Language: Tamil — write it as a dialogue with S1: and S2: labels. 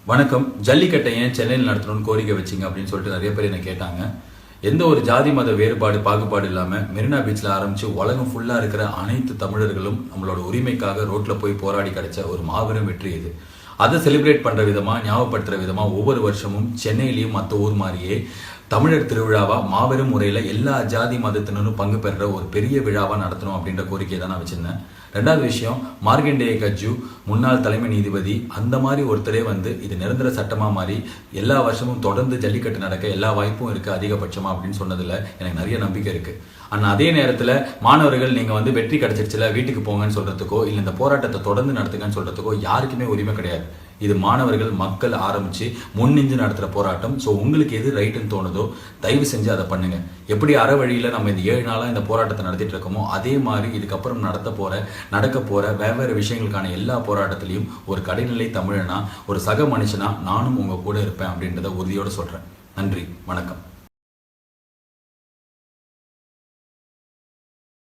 S1: வணக்கம். ஜல்லிக்கட்டை ஏன் சென்னையில் நடத்தணும்னு கோரிக்கை வச்சிங்க அப்படின்னு சொல்லிட்டு நிறைய பேர் என்ன கேட்டாங்க. எந்த ஒரு ஜாதி மத வேறுபாடு பாகுபாடு இல்லாமல் மெரினா பீச்சில் ஆரம்பித்து உலகம் ஃபுல்லாக இருக்கிற அனைத்து தமிழர்களும் நம்மளோட உரிமைக்காக ரோட்டில் போய் போராடி கிடைச்ச ஒரு மாபெரும் வெற்றி இது. அதை செலிப்ரேட் பண்ணுற விதமாக, ஞாபகப்படுத்துகிற விதமாக ஒவ்வொரு வருஷமும் சென்னையிலையும் மற்ற ஊர் மாதிரியே தமிழர் திருவிழாவாக மாபெரும் முறையில் எல்லா ஜாதி மதத்தினரும் பங்கு பெறுற ஒரு பெரிய விழாவாக நடத்தணும் அப்படின்ற கோரிக்கையை தான் நான் வச்சுருந்தேன். ரெண்டாவது விஷயம், மார்கண்டேய கட்ஜு முன்னாள் தலைமை நீதிபதி அந்த மாதிரி ஒருத்தரே இது நிரந்தர சட்டமாக மாறி எல்லா வருஷமும் தொடர்ந்து ஜல்லிக்கட்டு நடக்க எல்லா வாய்ப்பும் இருக்குது அதிகபட்சமாக அப்படின்னு சொன்னதில் எனக்கு நிறைய நம்பிக்கை இருக்குது. ஆனால் அதே நேரத்தில் மாணவர்கள் நீங்கள் வெற்றி கிடைச்சிருச்சுல வீட்டுக்கு போங்கன்னு சொல்கிறதுக்கோ இல்லை இந்த போராட்டத்தை தொடர்ந்து நடத்துங்கன்னு சொல்கிறதுக்கோ யாருக்குமே உரிமை கிடையாது. இது மாணவர்கள் மக்கள் ஆரம்பித்து முன்னிஞ்சு நடத்துகிற போராட்டம். ஸோ உங்களுக்கு எது ரைட்டுன்னு தோணுதோ தயவு செஞ்சு அதை பண்ணுங்க. எப்படி அற வழியில் நம்ம இந்த 7 நாளாக இந்த போராட்டத்தை நடத்திட்டு இருக்கோமோ அதே மாதிரி இதுக்கப்புறம் நடக்க போகிற வெவ்வேறு விஷயங்களுக்கான எல்லா போராட்டத்திலையும் ஒரு கடைநிலை தமிழனா, ஒரு சக மனுஷனா நானும் உங்கள் கூட இருப்பேன் அப்படின்றத உறுதியோடு சொல்கிறேன். நன்றி, வணக்கம்.